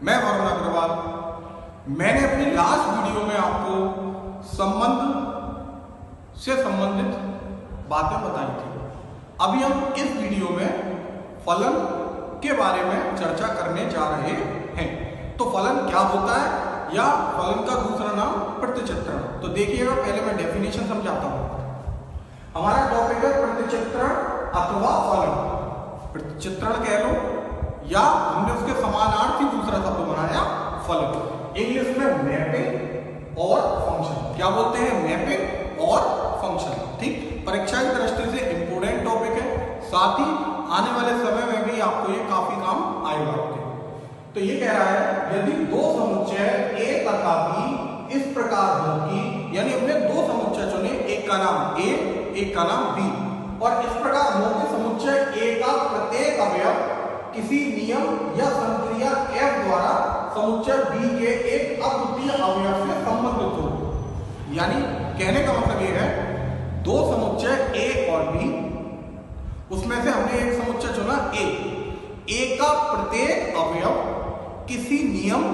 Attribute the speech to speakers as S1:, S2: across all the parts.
S1: मैं वरुण अग्रवाल। मैंने अपनी लास्ट वीडियो में आपको संबंध से संबंधित बातें बताई थी। अभी हम इस वीडियो में फलन के बारे में चर्चा करने जा रहे हैं। तो फलन क्या होता है या फलन का दूसरा नाम प्रतिचित्रण। तो देखिएगा, पहले मैं डेफिनेशन समझाता हूं। हमारा टॉपिक है प्रतिचित्रण अथवा फलन। प्रतिचित्रण कह लो या हमने उसके समानार्थी दूसरा शब्द बनाया फलन। इंग्लिश में मैपिंग और फंक्शन। क्या बोलते हैं? मैपिंग और फंक्शन। ठीक, परीक्षा की दृष्टि से इंपोर्टेंट टॉपिक है, साथ ही आने वाले समय में भी आपको ये काफी काम आएगा आपके। तो ये कह रहा है यदि दो समुच्चय ए तथा बी इस प्रकार हो कि, यानी हमने दो समुच्चय चुने, एक का नाम ए एक का नाम बी, और इस प्रकार हो कि समुच्चय ए का प्रत्येक अवयव किसी नियम या संक्रिया F द्वारा समुच्चय B के एक अद्वितीय अवयव से संबंधित हो। यानी कहने का मतलब ये है, दो समुच्चय A और B, उसमें से हमने एक समुच्चय चुना A का प्रत्येक अवयव किसी नियम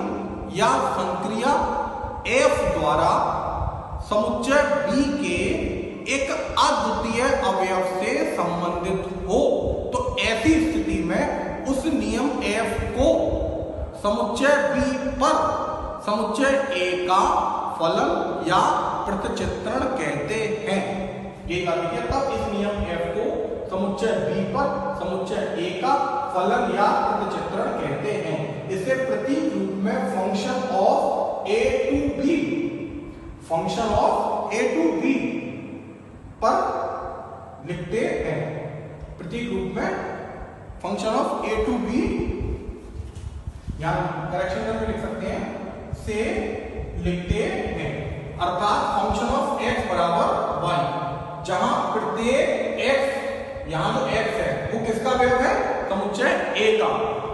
S1: या संक्रिया F द्वारा समुच्चय B के एक अद्वितीय अवयव से संबंधित हो। तो ऐसी स्थिति में उस नियम F को समुच्चय B पर समुच्चय A का फलन या प्रतिचित्रण कहते हैं। ये देखिए, तब इस नियम F को समुच्चय B पर समुच्चय A का फलन या प्रतिचित्रण कहते हैं। इसे प्रतीक रूप में function of A to B, function of A to B पर लिखते हैं। प्रतीक रूप में function of A to B, यहां करेक्शन करके लिख सकते हैं, से लिखते हैं। अर्थात फंक्शन ऑफ x बराबर y, जहां प्रत्येक x, यहां जो x है वो किसका अवयव है? समुच्चय A का,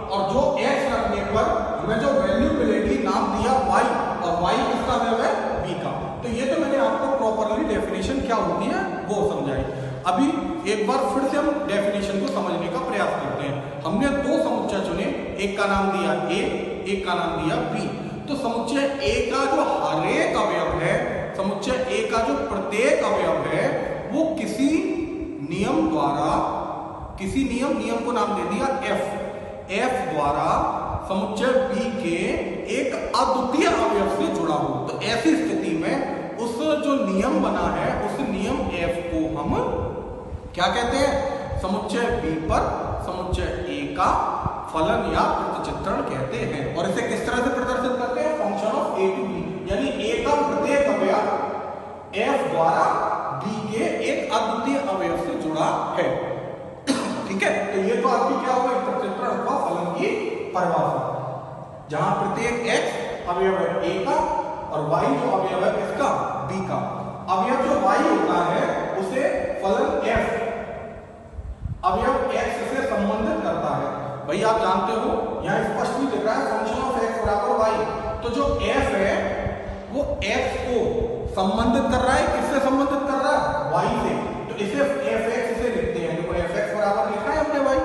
S1: और जो x रखने पर हमें जो वैल्यू मिलेगी, नाम दिया y, और y किसका अवयव है? B का। तो ये तो मैंने आपको प्रॉपरली डेफिनेशन क्या होती है वो समझाई। अभी एक बार फिर से हम डेफिनेशन को समझने का प्रयास करते हैं। हमने दो समुच्चय चुने, एक का नाम दिया A, एक का नाम दिया B। तो समुच्चय A का जो हर एक अवयव है, समुच्चय A का जो प्रत्येक अवयव है, वो किसी नियम द्वारा, किसी नियम को नाम दे दिया F द्वारा समुच्चय B के एक अद्वितीय अवयव से जुड़ा हो। तो ऐसी स्थिति में उस जो नियम बना है, उस नियम F को हम क्या कहते हैं? समुच्चय B पर समुच्चय A का फलन या प्रतिचित्रण कहते हैं। और इसे किस तरह से प्रदर्शित करते हैं? Function of A to B, यानी A का प्रत्येक अवयव F द्वारा B के एक अद्वितीय अवयव से जुड़ा है। ठीक है, तो ये तो आपकी क्या होगा? प्रतिचित्रण अथवा फलन की परिभाषा, जहां प्रत्येक x अवयव है A का और y जो अवयव है किसका? B का। अवयव जो y होता है उसे फलन f अवयव x से संबंधित करता है। भाई आप जानते हो, यहां स्पष्ट भी दिख रहा है फंक्शन ऑफ x बराबर y। तो जो f है वो x को संबंधित कर रहा है, किससे संबंधित कर रहा है? y से। तो इसे fx से लिखते हैं, देखो fx बराबर लिखा है हमने y,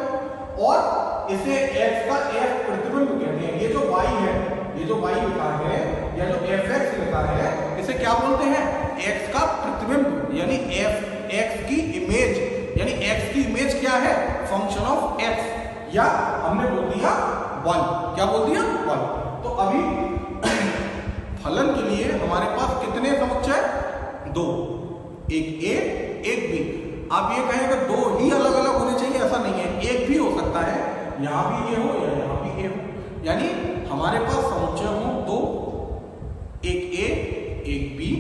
S1: और इसे x का f प्रतिबिंब कहते हैं। ये जो y है, ये जो y लिखा है या जो fx लिखा है, इसे क्या बोलते हैं? x का प्रतिबिंब, यानी x की इमेज, यानी x की इमेज क्या है? फंक्शन ऑफ x, या हमने बोल दिया 1। क्या बोल दिया? 1। तो अभी फलन के लिए हमारे पास कितने समुच्चय? दो, एक A एक B। आप ये कहेंगे दो ही अलग अलग होने चाहिए, ऐसा नहीं है, एक भी हो सकता है, यहां भी A हो या यहां भी A हो। यानी हमारे पास समुच्चय हो दो, एक A एक B,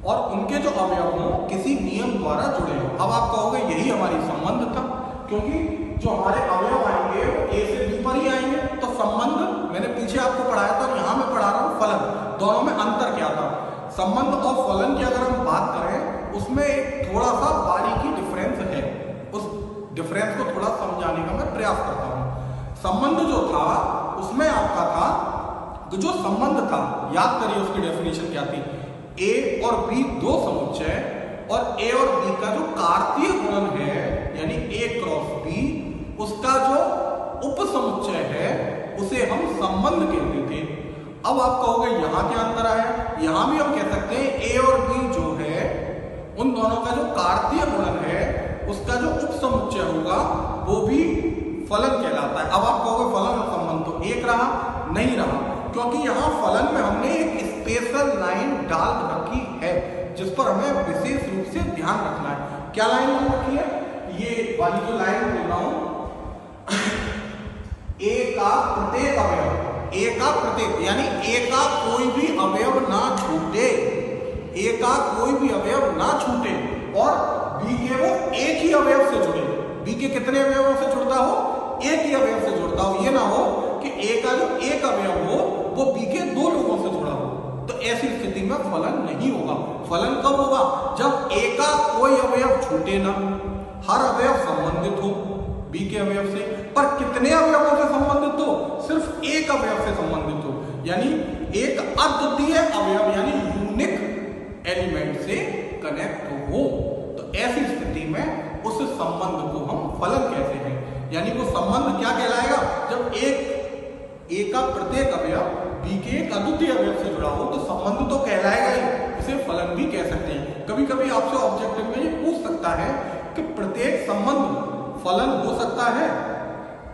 S1: और उनके जो अवयव हो किसी नियम द्वारा जुड़े हो। अब आप कहोगे यही हमारी संबंध था, क्योंकि जो हमारे अवयव आएंगे वो A से B पर ही आएंगे। तो संबंध मैंने पीछे आपको पढ़ाया था, यहां मैं पढ़ा रहा हूं फलन, दोनों में अंतर क्या था? संबंध और फलन की अगर हम बात करें, उसमें एक थोड़ा सा बारीकी डिफरेंस है। उस डिफरेंस को थोड़ा समझाने का मैं प्रयास करता हूं। संबंध जो था उसमें आपका था, जो संबंध था, याद करिए उसकी डेफिनेशन क्या थी? A और B दो समुच्चय, और A और B का जो कार्तीय गुणन है, यानी A क्रॉस B, उसका जो उपसमुच्चय है उसे हम संबंध कहते थे। अब आप कहोगे यहां क्या अंतर आया? यहां भी हम कह सकते हैं ए और बी जो है उन दोनों का जो कार्तीय गुणन है उसका जो उपसमुच्चय होगा वो भी फलन कहलाता है। अब आप कहोगे फलन और संबंध तो एक रहा, नहीं रहा, क्योंकि यहाँ फलन में हमने एक स्पेशल लाइन डाल रखी है जिस पर हमें विशेष रूप से ध्यान रखना है। क्या लाइन डाल रखी है? ये वाली जो लाइन बोल रहा हूं, ए का प्रत्येक अवयव, ए का प्रत्येक यानी ए का कोई भी अवयव ना छूटे, ए का कोई भी अवयव ना छूटे और बी के वो एक ही अवयव से जुड़े। बी के कितने अवयवों से जुड़ता हो? एक ही अवयव से जुड़ता हो। ये ना हो कि ए का जो एक अवयव हो वो बी के दो लोगों से जुड़ा हो, तो ऐसी स्थिति में फलन नहीं होगा। फलन कब होगा? जब ए का कोई अवयव छूटे ना, हर अवयव संबंधित हो बी के अवयव से, पर कितने अवयवों से संबंधित हो? सिर्फ एक अवयव से संबंधित हो, यानी एक अद्वितीय अवयव यानी यूनिक एलिमेंट से कनेक्ट हो। तो ऐसी स्थिति में उस संबंध को हम फलन कहते हैं। यानी वो संबंध क्या कहलाएगा? जब ए का प्रत्येक अवयव बी के एक अद्वितीय अवयव से जुड़ा हो तो संबंध तो कहलाएगा ही, इसे फलन भी कह सकते हैं। कभी कभी आपसे ऑब्जेक्टिव में ये पूछ सकता है कि प्रत्येक संबंध फलन हो सकता है?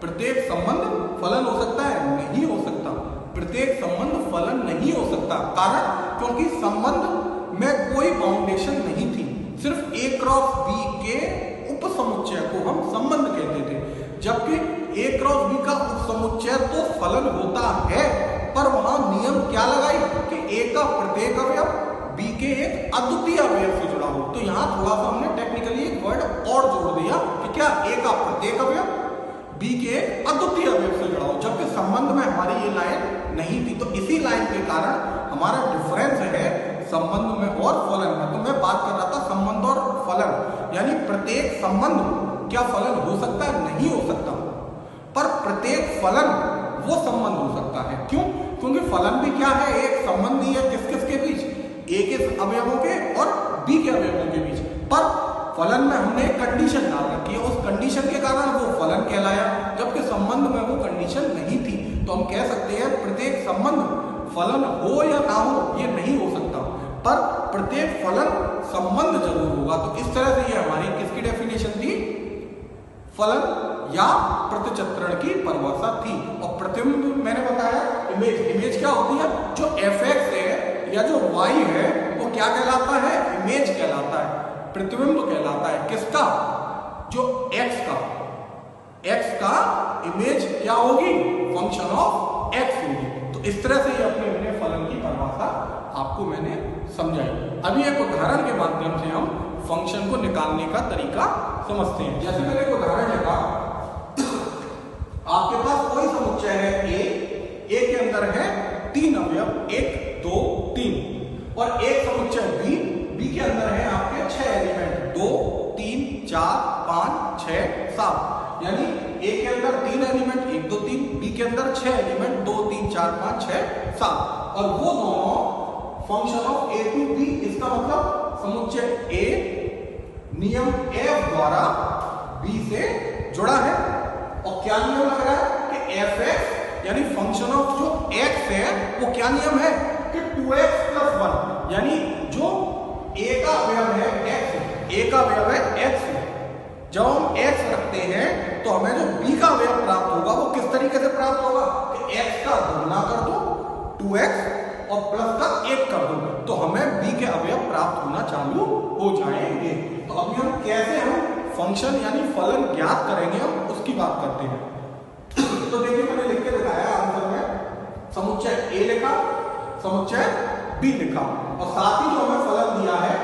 S1: प्रत्येक संबंध फलन हो सकता है? नहीं हो सकता। प्रत्येक संबंध फलन नहीं हो सकता। कारण? क्योंकि संबंध में कोई बाउंडेशन नहीं थी, सिर्फ ए क्रॉस बी के उपसमुच्चय को हम संबंध कहते थे। जबकि ए क्रॉस बी का उपसमुच्चय तो फलन होता है, पर वहां नियम क्या लगाई कि ए का प्रत्येक अवयव बी के एक अद्वितीय अवयव से जुड़ा हो। तो यहां थोड़ा सा हमने टेक्निकली एक वर्ड और जोड़ दिया कि क्या ए का प्रत्येक अवयव बी के एक अद्वितीय अवयव से जुड़ा हो, जबकि संबंध में हमारी ये लाइन नहीं थी। तो इसी लाइन के कारण हमारा डिफरेंस है संबंध में और फलन में। तो मैं बात कर रहा था संबंध और फलन, यानी प्रत्येक संबंध क्या फलन हो सकता है? नहीं हो सकता, पर प्रत्येक फलन वो संबंध हो सकता है। क्यों? क्योंकि फलन भी क्या है? एक संबंधी है किस किस के बीच? ए के अवयवों के और बी के अवयवों के बीच। पर फलन में हमने एक कंडीशन डाल रखी है, उस कंडीशन के कारण वो फलन कहलाया, जबकि संबंध में वो कंडीशन नहीं थी। तो हम कह सकते हैं प्रत्येक संबंध फलन हो या ना हो ये नहीं हो सकता, पर प्रत्येक फलन संबंध जरूर होगा। तो इस तरह से ये हमारी किसकी डेफिनेशन थी? फलन या प्रतिचित्रण की परिभाषा थी। और प्रतिबिंब मैंने बताया इमेज। इमेज क्या होती है? जो fx है या जो y है वो क्या कहलाता है? इमेज कहलाता है, प्रतिबिंब कहलाता है। किसका? जो x का। x का इमेज क्या होगी? फंक्शन ऑफ x होगी। तो इस तरह से ये अपने फलन की परिभाषा आपको मैंने समझाई। अभी एक उदाहरण के माध्यम से हम फंक्शन को निकालने का तरीका समझते हैं। जैसे मैंने एक उदाहरण लिखा, आपके पास कोई समुच्चय है ए के अंदर है 3 अवयव 1 2 3, और एक समुच्चय बी के अंदर है आपके 6 एलिमेंट 2 3 4 5 6 7। यानी ए के अंदर 3 एलिमेंट 1 2 3, बी के अंदर 6 एलिमेंट 2 3 4 5 6 7, और वो दोनों function of a to b. इसका मतलब समुच्चय ए नियम एफ द्वारा बी से जुड़ा है। और क्या नियम लग रहा है कि एफ एक्स यानी फंक्शन ऑफ जो एक्स है वो क्या नियम है कि 2x + 1, यानी जो ए का अवयव है एक्स, ए का अवयव है एक्स, जब हम एक्स रखते हैं तो हमें जो बी का अवयव प्राप्त होगा वो किस तरीके से प्राप्त होगा कि एक्स का गुणा कर दो 2x और प्लस का 1 कर दो, तो हमें बी के अवयव प्राप्त होना चालू हो जाएंगे। तो अभी हम कैसे हम फंक्शन यानी फलन ज्ञात करेंगे, हम उसकी बात करते हैं। तो देखिए मैंने लिख के दिखाया आंसर में, समुच्चय ए लिखा, समुच्चय बी लिखा, और साथ ही जो हमें फलन दिया है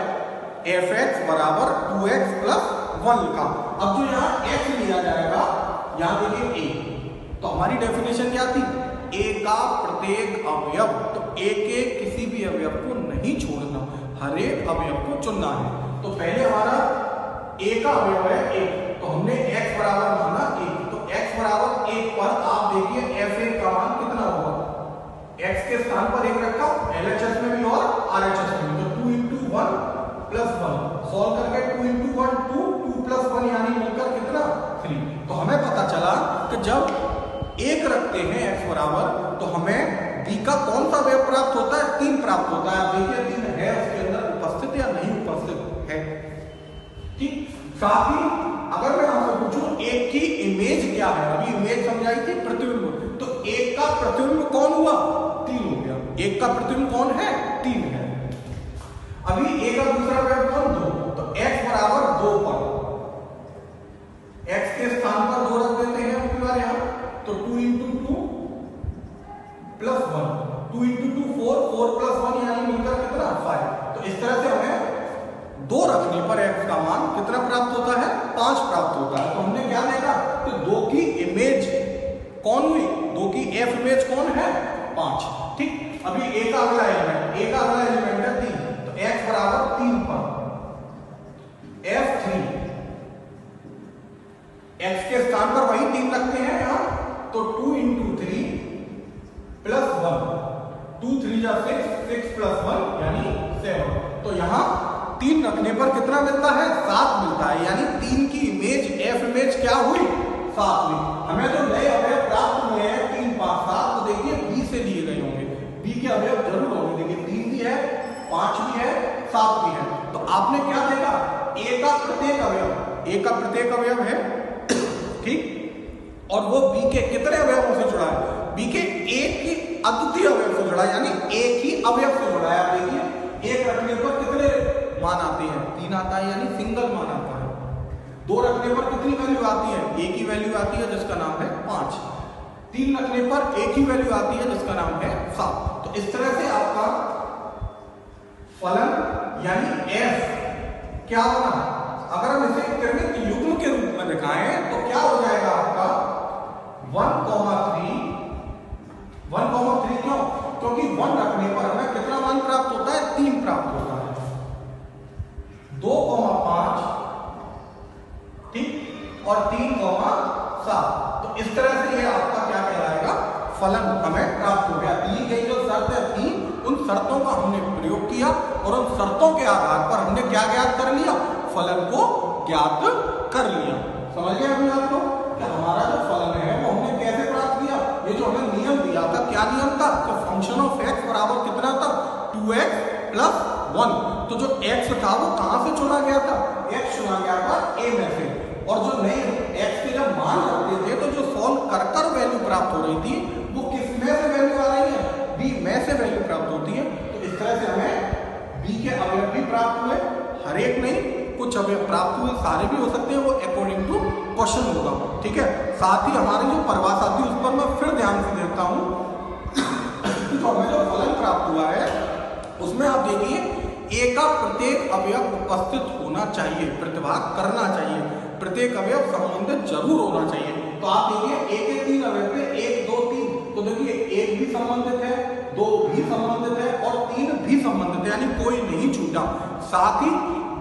S1: fx बराबर 2x + 1 लिखा। अब जो यहाँ x लिया जाएगा, यहाँ देखिए a, तो हमारी डेफिनेशन क्या थी? a का प्रत्येक अवयव, तो a के किसी भी अवयव को नहीं छोड़ना, हर एक अवयव को चुनना है। तो पहले हमारा a का अवयव है 1, तो हमने x बराबर माना 1, तो x बराबर 1 पर आप देखिए f1 का मान कितना होगा? x के स्थान पर 1 रखा, LHS में भी और RHS में भी, तो 2 × 1 + 1 सॉल्व करके 2 × 1 2 2 + 1 यानी मिलकर कितना 3। तो हमें पता चला कि जब 1 रखते रखते हैं x बराबर, तो हमें b का कौन सा अवयव प्राप्त होता है? 3 प्राप्त होता है। आप देखिए 3 है उसके अंदर उपस्थित या नहीं उपस्थित है। ठीक, साथ ही अगर मैं आपसे पूछूं एक की इमेज क्या है, अभी इमेज समझाई थी प्रतिबिंब, तो एक का प्रतिबिंब कौन हुआ? 3 हो गया। एक का प्रतिबिंब कौन है? 3 है। अभी एक का दूसरा अवयव कौन? 2, तो x बराबर 2 पर x के स्थान पर 2 रख देते हैं हम बार यहां, तो 2 इंटू 2 प्लस 1, 2 इंटू 2 4, 4 प्लस 1 यानी मिलकर कितना? 5। तो इस तरह से हमें 2 रखने पर x का मान कितना प्राप्त होता है? 5 प्राप्त होता है। तो हमने क्या देखा कि 2 की इमेज कौन हुई? 2 की f इमेज कौन है? 5। ठीक, अभी a का अगला एलिमेंट, a का अगला एलिमेंट है 3, तो x बराबर 3 पर f3, x के स्थान पर वही 3 रखते हैं यहां, तो 2 इंटू 3 प्लस 1, 2 3 जा 6, 6 प्लस 1 यानी 7। तो यहां 3 रखने पर कितना मिलता है? 7 मिलता है, यानी 3 की इमेज f इमेज क्या हुई? 7 हुई। हमें जो नए अवयव प्राप्त हुए हैं 3 5 7, तो देखिए b से लिए गए होंगे, b के अवयव जरूर होंगे। देखिए 3 भी है, 5 भी है, 7 भी है। तो आपने क्या देखा? a का प्रत्येक अवयव, a का प्रत्येक अवयव है, ठीक, और वो b के कितने अवयवों से जुड़ा है? b के एक ही अद्वितीय अवयव से जुड़ा है, यानी एक ही अवयव से जुड़ा है। आप देखिए एक रखने पर कितने मान आते हैं? 3 आता है, यानी सिंगल मान आता है। 2 रखने पर कितनी वैल्यू आती है? एक ही वैल्यू आती है जिसका नाम है 5। 3 रखने पर एक ही वैल्यू आती है जिसका नाम है 7। तो इस तरह से आपका फलन यानी f क्या बना? अगर हम इसे क्रमिक युग्म के रूप में दिखाएं तो क्या हो जाएगा आपका? 1,3। 1,3 क्यों? क्योंकि 1 रखने पर हमें कितना मान प्राप्त होता है? 3 प्राप्त होता है। 2,5, ठीक, और 3,7। तो इस तरह से ये आपका क्या कहलाएगा? फलन हमें प्राप्त हो गया। दी गई जो शर्तें थी उन शर्तों का हमने प्रयोग किया और उन शर्तों के आधार पर हमने क्या ज्ञात कर लिया? फलन को ज्ञात कर लिया। समझ गए अभी आप लोग कि हमारा जो फलन है वो हमने कैसे प्राप्त किया? ये जो हमें नियम दिया था, क्या नियम था? कि फंक्शन ऑफ x बराबर कितना था? 2x plus 1। तो जो x था वो कहां से चुना गया था? x चुना गया था a में से, और जो नए x के जब मान रखते थे तो जो सॉल्व कर कर वैल्यू प्राप्त हो रही थी वो किस में से वैल्यू आ रही है? b में से वैल्यू प्राप्त होती है। तो इस तरह से हमें b के अवयव भी प्राप्त हुए, हर एक नहीं, कुछ अवयव प्राप्त हुए, सारे भी हो सकते हैं, वो अकॉर्डिंग टू क्वेश्चन होगा। ठीक है, साथ ही हमारी जो परिभाषा थी उस पर मैं फिर ध्यान से देखता हूं। तो हमें जो फलन प्राप्त हुआ है उसमें आप देखिए a का प्रत्येक अवयव उपस्थित होना चाहिए, प्रतिभाग करना चाहिए, प्रत्येक अवयव संबंधित जरूर होना चाहिए। तो आप देखिए a के 3 अवयव थे, 1 2 3, तो देखिए 1 भी संबंधित है, 2 भी संबंधित है और 3 भी संबंधित है, यानी कोई नहीं छूटा। साथ ही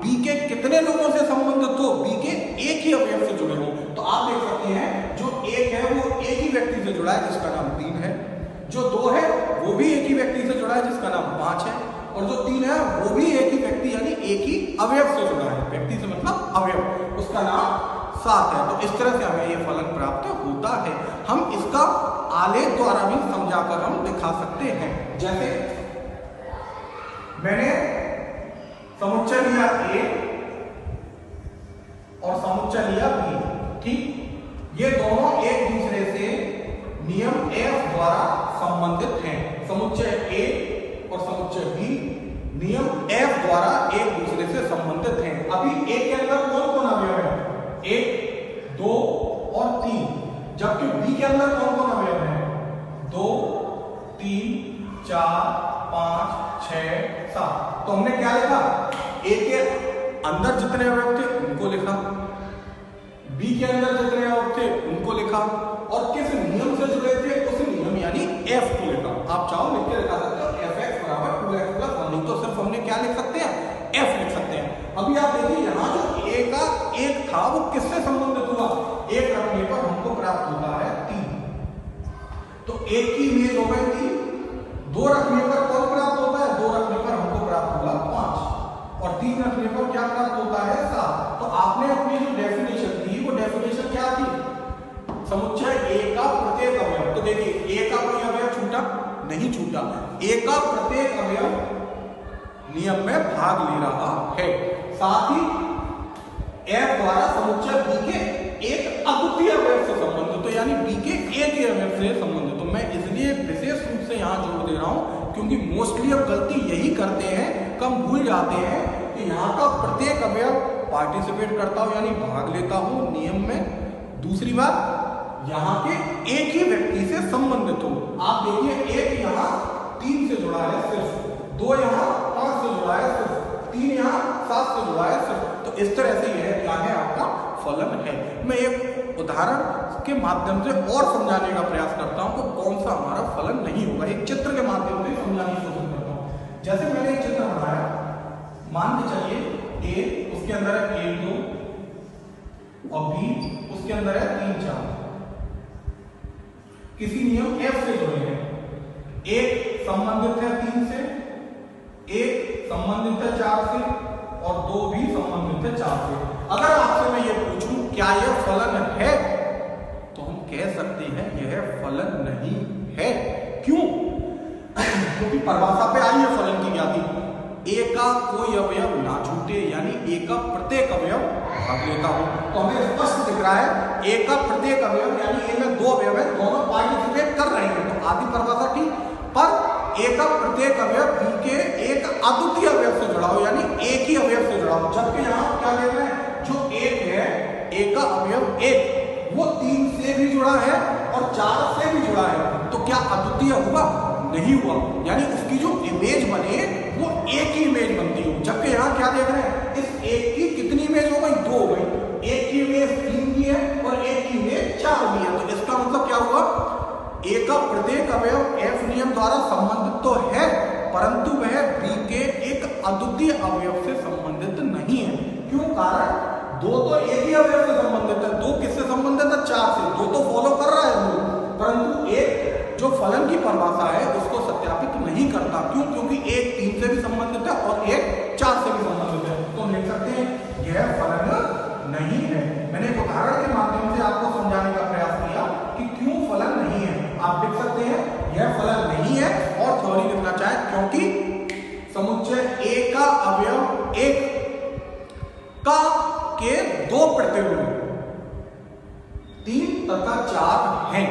S1: b के कितने लोगों से संबंधित हो? b के एक ही अवयव से जुड़े हो। तो आप देख सकते हैं जो 1 है वो एक ही व्यक्ति से जुड़ा है जिसका नाम 3 है, जो 2 है वो भी एक ही व्यक्ति से जुड़ा है जिसका नाम 5 है, और जो 3 है वो भी एक ही व्यक्ति यानी एक ही अवयव से जुड़ा है। व्यक्ति से मतलब अवयव, उसका नाम 7 है। तो इस तरह से हमें ये फलन प्राप्त होता है। हम इसका आलेख द्वारा भी समझाकर हम दिखा सकते हैं। जैसे मैंने समुच्चय लिया A और समुच्चय लिया B, ठीक, ये दोनों एक दूसरे से नियम F द्वारा संबंधित हैं। समुच्चय A और समुच्चय B नियम F द्वारा एक दूसरे से संबंधित हैं। अभी A के अंदर कौन कौन अवयव है? 1 2 और 3, जबकि B के अंदर कौन कौन अवयव है? 2 3 4 5 6 7। तो हमने क्या लिखा? A के अंदर जितने अवयव थे उनको लिखा, B के अंदर जितने अवयव थे उनको लिखा, और किस नियम से जुड़े थे उस नियम यानी F को लिखा। आप चाहो लिख के लिखा सकते हो fx बराबर 2x प्लस 1, नहीं तो सिर्फ हमने क्या लिख सकते हैं? F लिख सकते हैं। अभी आप देखिए यहाँ जो A का 1 था वो किससे संबंधित हुआ? 1 रखने पर हमको प्राप्त होता है 3, तो 1 की इमेज हो गई 3। 2 रखने पर कौन प्राप्त होता है? 2 रखने पर हमको प्राप्त होगा 5, और 3 रखने पर क्या प्राप्त होता है? 7। तो आपने अपनी जो डेफिनेशन थी वो डेफिनेशन क्या थी? समुच्चय A का प्रत्येक अवयव। तो देखिए नहीं छूटा, ए का प्रत्येक अवयव नियम में भाग ले रहा है। साथ ही एफ द्वारा समुच्चय बी के एक अद्वितीय अवयव से संबंधित, तो यानी बी के एक ही अवयव से संबंधित। तो मैं इसलिए विशेष रूप से यहाँ जोड़ दे रहा हूँ क्योंकि मोस्टली अब गलती यही करते हैं, कम भूल जाते हैं कि यहाँ का प्रत्येक अवयव पार्टिसिपेट करता हो यानी भाग लेता हो नियम में। दूसरी बात, यहाँ के एक ही व्यक्ति से संबंधित हो। आप देखिए एक यहाँ 3 से जुड़ा है सिर्फ, 2 यहाँ 5 से जुड़ा है सिर्फ, 3 यहाँ 7 से जुड़ा है सिर्फ। तो इस तरह से यह क्या है, आपका फलन है। मैं एक उदाहरण के माध्यम से और समझाने का प्रयास करता हूं तो कौन सा हमारा फलन नहीं होगा, एक चित्र के माध्यम से समझाने की कोशिश करता हूं। जैसे मैंने एक चित्र बनाया, मान के चलिए ए, उसके अंदर है 1 2 और बी उसके अंदर है 3 4। किसी नियम एफ से जुड़े हैं, एक संबंधित है 3 से, एक संबंधित है 4 से और 2 भी संबंधित है 4 से। अगर आपसे मैं ये पूछूं क्या यह फलन है, तो हम कह सकते हैं यह फलन नहीं है। क्यों? क्योंकि परिभाषा पे आई है फलन की ज्ञाति, ए का कोई अवयव ना छूटे यानी ए का प्रत्येक अवयव भाग लेता हो। तो हमें स्पष्ट दिख रहा है ए का प्रत्येक अवयव यानी ए में 2 अवयव है, दोनों पार्टिसिपेट कर रहे हैं, तो आधी परिभाषा ठीक। पर ए का प्रत्येक अवयव बी के एक अद्वितीय अवयव से जुड़ा हो यानी एक ही अवयव से जुड़ा हो। जबकि यहाँ क्या देख रहे हैं, जो एक है ए का अवयव एक, वो 3 से भी जुड़ा है और 4 से भी जुड़ा है, तो क्या अद्वितीय हुआ? नहीं हुआ, यानी उसकी जो इमेज बने वो एक ही इमेज बनती हो। जबकि यहाँ क्या देख रहे हैं, इस एक की कितनी इमेज हो गई? 2 हो गई। एक की इमेज 3 की है और एक की इमेज 4 की है। तो इसका मतलब क्या हुआ, ए का प्रत्येक अवयव एफ नियम द्वारा संबंधित तो है परंतु वह बी के एक अद्वितीय अवयव से संबंधित नहीं है। क्यों? कारण 2 तो एक ही अवयव से संबंधित है, 2 किससे संबंधित है? 4 से। 2 तो फॉलो कर रहा है रूल, परंतु एक जो फलन की परिभाषा है उसको सत्यापित नहीं करता। क्यों? क्योंकि एक 3 से भी संबंधित है और एक 4 से भी संबंधित है। तो हम लिख सकते हैं यह फलन नहीं है। मैंने एक उदाहरण के माध्यम से आपको समझाने का प्रयास किया कि क्यों फलन नहीं है। आप लिख सकते हैं यह फलन नहीं है और थ्योरी लिखना चाहे क्योंकि समुच्चय ए का अवयव एक का के 2 प्रतिबिंब 3 तथा 4 हैं,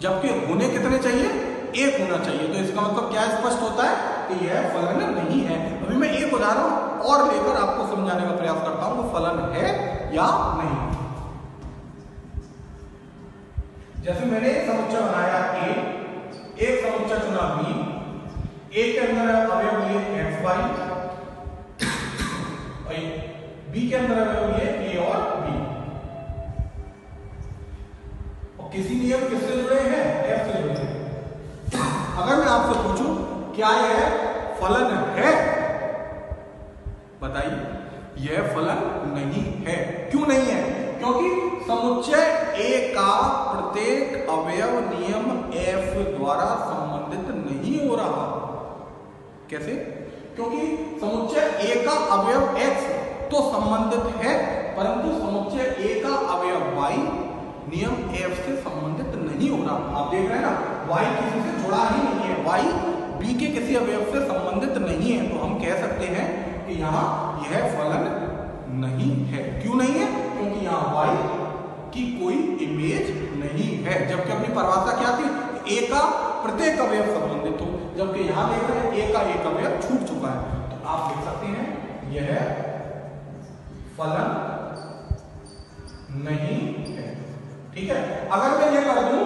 S1: जबकि होने कितने चाहिए? 1 होना चाहिए। तो इसका मतलब क्या स्पष्ट होता है कि यह फलन नहीं है। अभी मैं एक उदाहरण और लेकर आपको समझाने का प्रयास करता हूं वो फलन है या नहीं। जैसे मैंने एक समुच्चय बनाया ए, एक समुच्चय चुना बी, ए के अंदर अवयव लिए एक्स वाई, बी के अंदर अवयव लिए ए और बी। किसी नियम किससे जुड़े हैं? एफ से जुड़े हैं। अगर मैं आपसे पूछूं क्या यह फलन है, बताइए। यह फलन नहीं है। क्यों नहीं है? क्योंकि समुच्चय ए का प्रत्येक अवयव नियम एफ द्वारा संबंधित नहीं हो रहा। कैसे? क्योंकि समुच्चय ए का अवयव एक्स तो संबंधित है परंतु समुच्चय ए का अवयव वाई नियम एफ से संबंधित नहीं हो रहा। आप देख रहे हैं ना, वाई किसी से जुड़ा ही नहीं है, वाई बी के किसी अवयव से संबंधित नहीं है। तो हम कह सकते हैं कि यहाँ यह फलन नहीं है। क्यों नहीं है? क्योंकि यहाँ वाई की कोई इमेज नहीं है। जबकि अपनी परिभाषा क्या थी? ए का प्रत्येक अवयव संबंधित हो, जबकि यहाँ देख रहे हैं ए का एक अवयव छूट चुका है। तो आप देख सकते हैं यह फलन नहीं है। ठीक है। अगर मैं ये कर दूं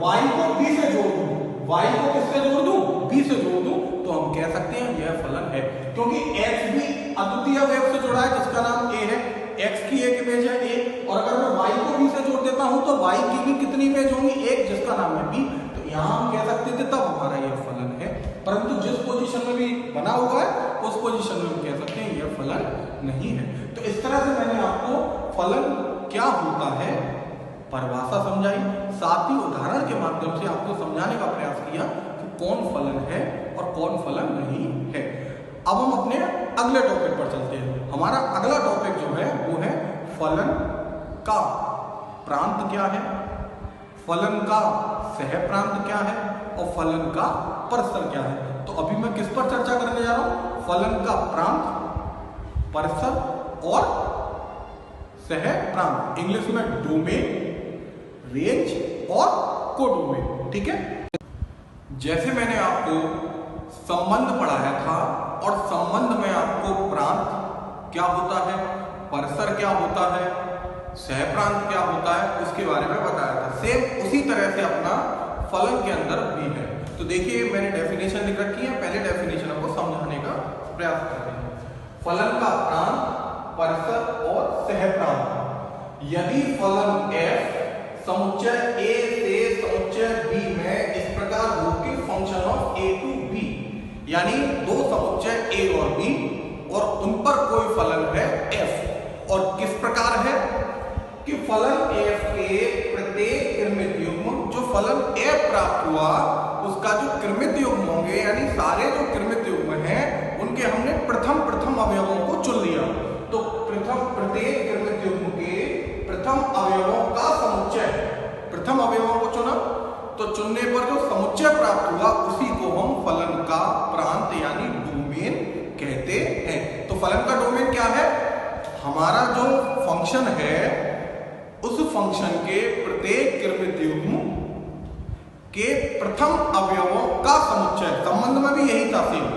S1: y को b से जोड़ दूं, y को किससे जोड़ दूं? b से जोड़ दूं, तो हम कह सकते हैं यह फलन है। क्योंकि x भी अद्वितीय अवयव से जुड़ा है जिसका नाम a है, x की एक इमेज है a, और अगर मैं y को b से जोड़ देता हूं तो y की भी कितनी इमेज होंगी? एक, जिसका नाम है b। तो यहां हम कह सकते थे तब हमारा यह फलन है, परंतु जिस पोजीशन में भी बना हुआ है उस पोजीशन में हम कह सकते हैं यह फलन नहीं है। तो इस तरह से मैंने आपको फलन क्या होता है परिभाषा समझाई, साथ ही उदाहरण के माध्यम से आपको समझाने का प्रयास किया कि कौन फलन है और कौन फलन नहीं है। अब हम अपने अगले टॉपिक पर चलते हैं। हमारा अगला टॉपिक जो है वो है फलन का प्रांत क्या है, फलन का सह प्रांत क्या है और फलन का परिसर क्या है। तो अभी मैं किस पर चर्चा करने जा रहा हूं? फलन का प्रांत, परिसर और सह प्रांत, इंग्लिश में डोमेन, रेंज और कोडोमेन। ठीक है, जैसे मैंने आपको संबंध पढ़ाया था और संबंध में आपको प्रांत क्या होता है, परिसर क्या होता है, सह प्रांत क्या होता है, उसके बारे में बताया था। सेम उसी तरह से अपना फलन के अंदर भी है। तो देखिए मैंने डेफिनेशन लिख रखी है, पहले डेफिनेशन आपको समझाने का प्रयास करते हैं। फलन का प्रांत, परिसर और सह प्रांत। यदि फलन f समुच्चय a से समुच्चय b में इस प्रकार हो कि function of a to b, यानी दो समुच्चय a और b और उन पर कोई फलन है f, और किस प्रकार है कि फलन f के प्रत्येक कृमित युग्म, जो फलन f प्राप्त हुआ उसका जो कृमित युग्म होंगे, यानी सारे जो कृमित युग्म हैं उनके हमने प्रथम अवयवों को चुन लिया। तो प्रत्येक कृमित युग्म के प्रथम अवयवों का समुच्चय, प्रथम अवयवों को चुना, तो चुनने पर जो समुच्चय प्राप्त हुआ उसी को हम फलन का प्रांत यानी डोमेन कहते हैं। तो फलन का डोमेन क्या है? हमारा जो फंक्शन है उस फंक्शन के प्रत्येक कृमित युग्म के प्रथम अवयवों का समुच्चय। संबंध में भी यही था सेम।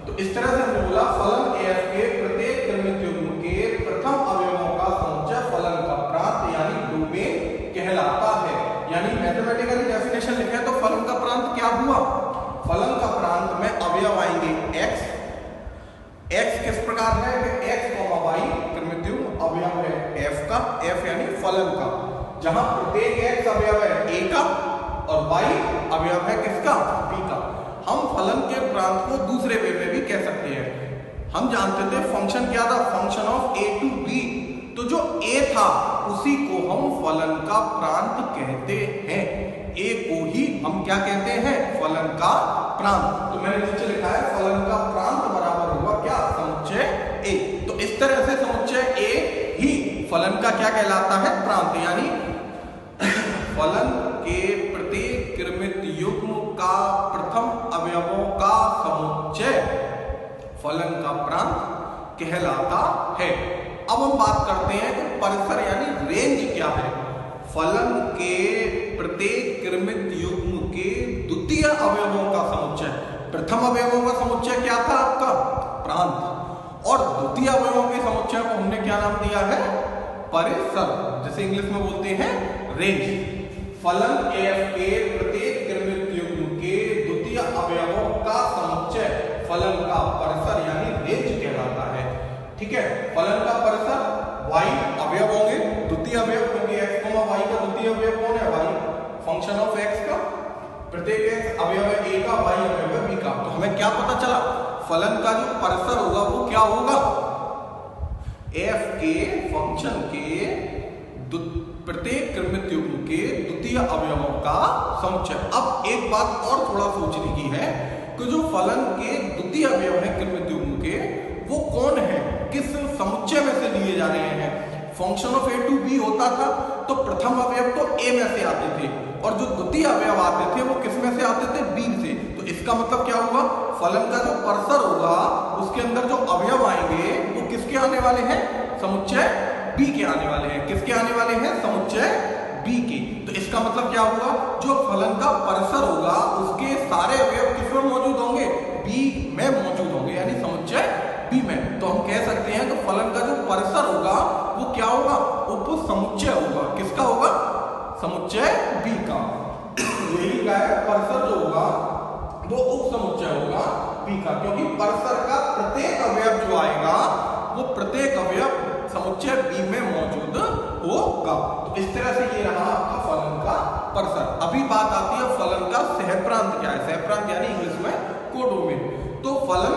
S1: तो इस तरह से हमने बोला फलन f के प्रत्येक कृमित युग्म के प्रथम अवयवों का समुच्चय फलन का प्रांत यानी डोमेन कहलाता है। यानी मैथमेटिकली डेफिनेशन लिखे तो फलन का प्रांत क्या हुआ? फलन का प्रांत में अवयव आएंगे x। x किस प्रकार है? x, y कृमित युग्म अवयव है f का, f यानी फलन का, जहां प्रत्येक x अवयव है a का और y अवयव है किसका? b का। हम फलन के प्रांत को दूसरे वे में भी कह सकते हैं। हम जानते थे फंक्शन क्या था? Function of a to b। तो जो a था उसी को हम फलन का प्रांत कहते हैं। a को ही हम क्या कहते हैं? फलन का प्रांत। तो मैंने नीचे लिखा है फलन का प्रांत बराबर हुआ क्या? समुच्चय a। तो इस तरह से समुच्चय a ही फलन का क्या कहलाता है? प्रांत। यानी फलन के प्रत्येक कृमित युग्म का प्रथम अवयवों का समुच्चय फलन का प्रांत कहलाता है। अब हम बात करते हैं कि परिसर यानी रेंज क्या है। फलन के प्रत्येक कृमित युग्म के द्वितीय अवयवों का समुच्चय, प्रथम अवयवों का समुच्चय क्या था आपका? प्रांत। और द्वितीय अवयवों के समुच्चय को हमने क्या नाम दिया है? परिसर, जैसे इंग्लिश में बोलते हैं रेंज। फलन f के प्रत्येक कृमित युग्म के द्वितीय अवयवों का समुच्चय फलन का परिसर यानी रेंज कहलाता है। ठीक है, फलन का परिसर y अवयव होंगे, द्वितीय अवयव क्योंकि x, y का द्वितीय अवयव कौन है? y, फंक्शन ऑफ x का प्रत्येक x अवयव है a का, y अवयव है b का। तो हमें क्या पता चला? फलन का जो परिसर होगा वो क्या होगा? f के फंक्शन के प्रत्येक कृमित युग्म के द्वितीय अवयवों का समुच्चय। अब एक बात और थोड़ा सोचने की है कि जो फलन के द्वितीय अवयव है कृमित युग्म के, वो कौन है, किस समुच्चय में से लिए जा रहे हैं? Function of a to b होता था तो प्रथम अवयव तो a में से आते थे और जो द्वितीय अवयव आते थे वो किस में से आते थे? b से। तो इसका मतलब क्या हुआ? फलन का जो परिसर होगा उसके अंदर जो अवयव आएंगे वो किसके आने वाले हैं? समुच्चय b के आने वाले हैं। किसके आने वाले हैं? समुच्चय b के। तो इसका मतलब क्या हुआ? जो फलन का परिसर होगा उसके सारे अवयव किसमें मौजूद होंगे? b में मौजूद होंगे, यानी समुच्चय b में। तो हम कह सकते हैं कि फलन का जो परिसर होगा वो क्या होगा? उप समुच्चय होगा। किसका होगा? समुच्चय b का। यही क्या है? परिसर जो होगा वो उप समुच्चय होगा b का, क्योंकि परिसर का प्रत्येक अवयव जो आएगा वो प्रत्येक अवयव समुच्चय b में मौजूद होगा। तो इस तरह से ये रहा आपका फलन का परिसर। अभी बात आती है फलन का सहप्रांत क्या है? सहप्रांत यानी इंग्लिश में कोडोमेन। तो फलन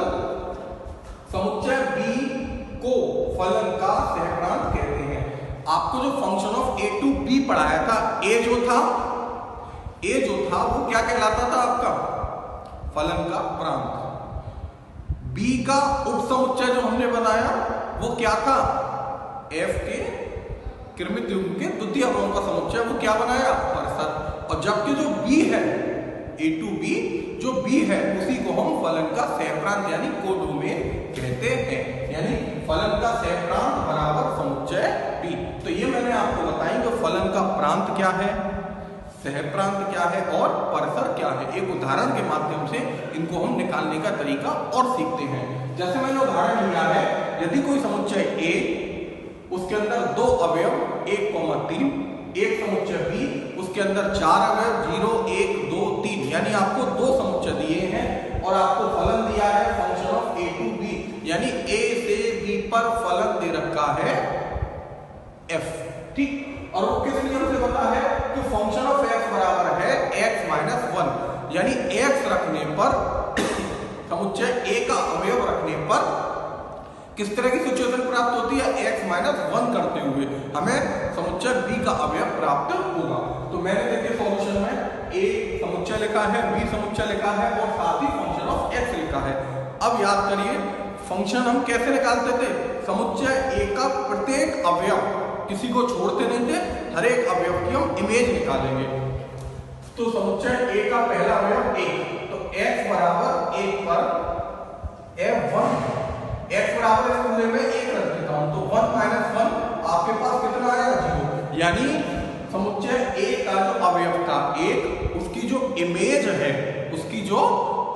S1: समुच्चय b को फलन का सहप्रांत कहते हैं। आपको जो function of a to b पढ़ाया था, a जो था वो क्या कहलाता था आपका? फलन का प्रांत। b का उपसमुच्चय जो हमने बनाया वो क्या था? f के कृमित युग्म के द्वितीय अवयवों का समुच्चय, वो क्या बनाया? परिसर। और जबकि जो b है a to b, जो b है उसी को हम फलन का सहप्रांत यानी कोडोमेन कहते हैं। यानी फलन का सहप्रांत बराबर समुच्चय b। तो ये मैंने आपको बताई कि फलन का प्रांत क्या है, सहप्रांत क्या है और परसर क्या है। एक उदाहरण के माध्यम से इनको हम निकालने का तरीका और सीखते हैं। जैसे मैंने उदाहरण लिया है, यदि कोई समुच्चय a, उसके अंदर दो अवयव 1,3, एक समुच्चय b, उसके अंदर 4 अवयव 0, 1, 2, 3, यानी आपको दो समुच्चय दिए हैं और आपको फलन दिया है function of a to b, यानी a से b पर फलन दे रखा है f। ठीक, और वो किस नियम से पता है कि फंक्शन ऑफ x बराबर है x माइनस 1, यानी x रखने पर समुच्चय a का अवयव रखने पर किस तरह की सिचुएशन प्राप्त होती है, x माइनस 1 करते हुए हमें समुच्चय b का अवयव प्राप्त होगा। तो मैंने देखिए सॉल्यूशन में a समुच्चय लिखा है, b समुच्चय लिखा है और साथ ही फंक्शन ऑफ x लिखा है। अब याद करिए फंक्शन हम कैसे निकालते थे, समुच्चय a का प्रत्येक अवयव, किसी को छोड़ते नहीं थे, हर एक अवयव की हम इमेज निकालेंगे। तो समुच्चय a का पहला अवयव 1, तो x बराबर 1 पर f1, x बराबर इस मामले में 1 रख देता हूं, तो 1 माइनस 1 आपके पास कितना आएगा 0, यानी समुच्चय a का जो अवयव था 1, उसकी जो इमेज है, उसकी जो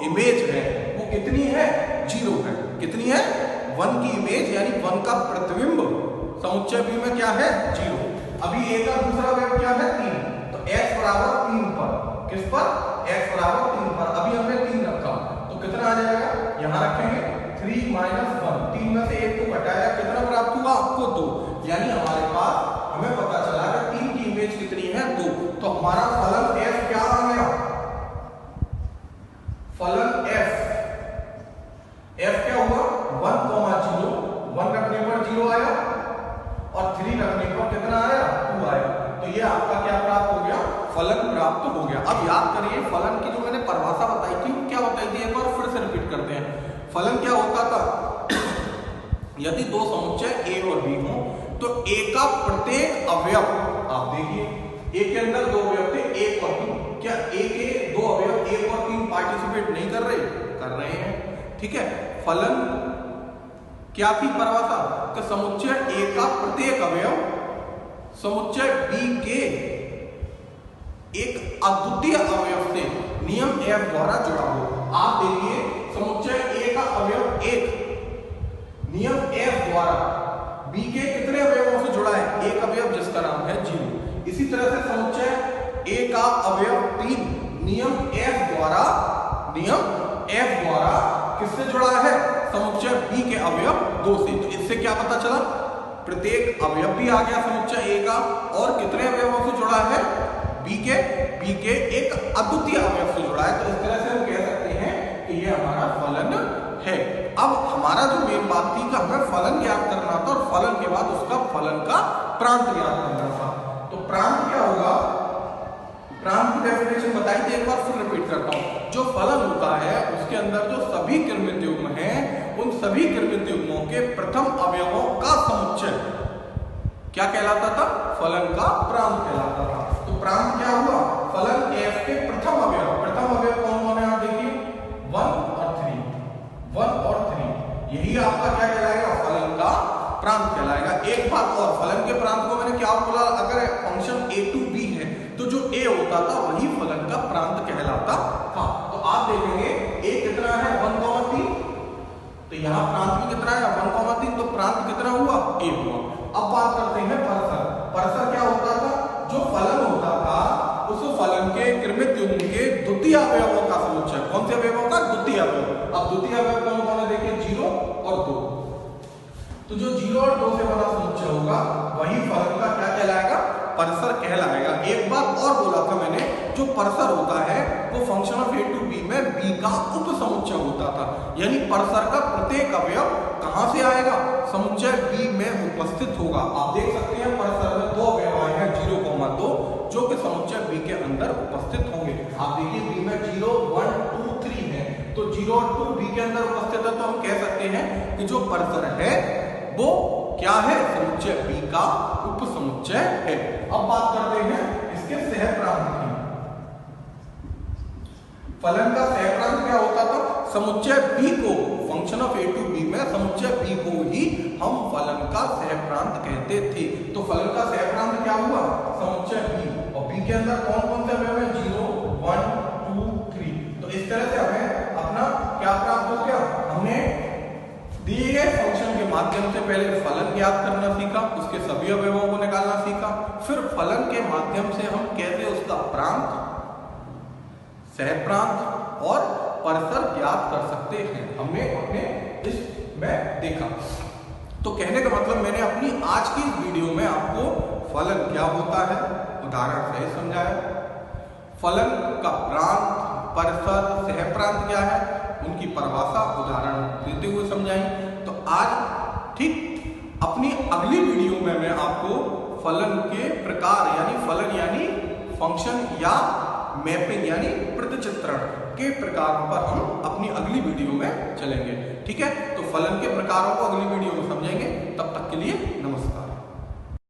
S1: इमेज है वो कितनी है, 0 है। कितनी है, 1 की इमेज यानी 1 का प्रतिबिंब समुच्चय b में क्या है, 0। अभी a का दूसरा अवयव क्या है, 3, तो x बराबर 3 पर, किस पर, x बराबर 3 पर, अभी हमने 3 रखा तो कितना आ जाएगा, यहां रखेंगे 3 माइनस 1, 3 में से 1 को घटाया, कितना प्राप्त हुआ आपको 2, यानी हमारे पास हमें पता चला कि 3 की इमेज कितनी है, 2। तो हमारा फलन f क्या आ गया, फलन f क्या हुआ 1,0, 1 रखने पर 0 आया और 3 रखने पर कितना आया, 2 आया। तो ये आपका क्या प्राप्त हो गया, फलन प्राप्त हो गया। अब याद करिए फलन की जो मैंने परिभाषा बताई थी क्या बताई थी, एक बार फिर से रिपीट करते हैं। फलन क्या होता था, यदि दो समुच्चय a और b हो तो a का प्रत्येक अवयव, आप देखिए a के अंदर दो अवयव थे 1 और 3, क्या a के दो अवयव 1 और 3 पार्टिसिपेट नहीं कर रहे, कर रहे हैं। ठीक है, फलन क्या थी परिभाषा, कि समुच्चय a का प्रत्येक अवयव समुच्चय b के एक अद्वितीय अवयव से नियम f द्वारा जुड़ा हो। आप देखिए समुच्चय a का अवयव 1 नियम f द्वारा b के कितने अवयवों से जुड़ा है, एक अवयव जिसका नाम है 0। इसी तरह से समुच्चय a का अवयव 3 नियम f द्वारा किससे जुड़ा है, समुच्चय b के अवयव 2 से। तो इससे क्या पता चला, प्रत्येक अवयव भी आ गया समुच्चय a का और कितने अवयवों से जुड़ा है, b के एक अद्वितीय अवयव से जुड़ा है। तो इस तरह से हम कह सकते हैं कि ये हमारा फलन है। अब हमारा जो मेन बात थी कि हमें फलन ज्ञात करना था और फलन के बाद उसका फलन का प्रांत ज्ञात करना था। तो प्रांत क्या होगा, प्रांत की डेफिनेशन बताई थी, एक बार फिर रिपीट करता हूं। जो फलन होता है उसके अंदर जो सभी क्रमित युग्म हैं, उन सभी क्रमित युग्मों के प्रथम अवयवों का समुच्चय क्या कहलाता था, फलन का प्रांत कहलाता था। तो प्रांत क्या हुआ, फलन f के प्रथम अवयव कौन कौन है, आप देखिए 1 और 3, यही आपका क्या कहलाएगा, फलन का प्रांत कहलाएगा। एक बात और, फलन के प्रांत को मैंने क्या बोला, अगर फंक्शन a to b है तो जो a होता था वही फलन का प्रांत कहलाता था। तो आप देखेंगे a कितना है 1,3, तो यहाँ प्रांत भी कितना है 1,3, तो प्रांत कितना हुआ, a हुआ। अब बात करते हैं परसर। परसर क्या होता था, जो फलन होता था उस फलन के क्रमित युग्म के द्वितीय अवयवों का समुच्चय, कौन से अवयवों का, द्वितीय अवयव। अब द्वितीय अवयव कौन कौन है, देखिए 0 और 2, तो जो 0 और 2 से बना समुच्चय होगा वही फलन का क्या कहलाएगा, परसर कहलाएगा। एक बात और बोला था मैंने, जो परसर होता है वो function of a to b में b का उप समुच्चय होता था, यानी परसर का प्रत्येक अवयव कहां से आएगा, समुच्चय b में उपस्थित होगा। आप देख सकते हैं परसर में दो अवयव आए हैं 0,2 जो कि समुच्चय b के अंदर उपस्थित होंगे। आप देखिए b में 0, 1, 2, 3 है, तो 0 और 2 b के अंदर उपस्थित है, तो हम कह सकते हैं कि जो परसर है वो क्या है, समुच्चय b का उप समुच्चय है। अब बात करते हैं इसके सहप्रांत की। फलन का सहप्रांत क्या होता था? समुच्चय b को, function of a to b में समुच्चय b को ही हम फलन का सहप्रांत कहते थे। तो फलन का सहप्रांत क्या हुआ? समुच्चय b, और b के अंदर कौन कौन से अवयव है? 0, 1, 2, 3। तो इस तरह से हमें अपना क्या प्राप्त हो गया? हमने दिए गए फंक्शन के माध्यम से पहले फलन ज्ञात करना सीखा, उसके सभी अवयवों को निकालना सीखा, फिर फलन के माध्यम से हम कैसे उसका प्रांत, सहप्रांत और परसर ज्ञात कर सकते हैं, हमने अपने इसमें देखा। तो कहने का मतलब मैंने अपनी आज की वीडियो में आपको फलन क्या होता है उदाहरण से समझाया, फलन का प्रांत, परसर, सहप्रांत क्या है उनकी परिभाषा उदाहरण देते हुए समझाई। तो आज ठीक अपनी अगली वीडियो में मैं आपको फलन के प्रकार यानी फलन यानी फंक्शन या मैपिंग यानी प्रतिचित्रण के प्रकारों पर हम अपनी अगली वीडियो में चलेंगे। ठीक है, तो फलन के प्रकारों को अगली वीडियो में समझेंगे।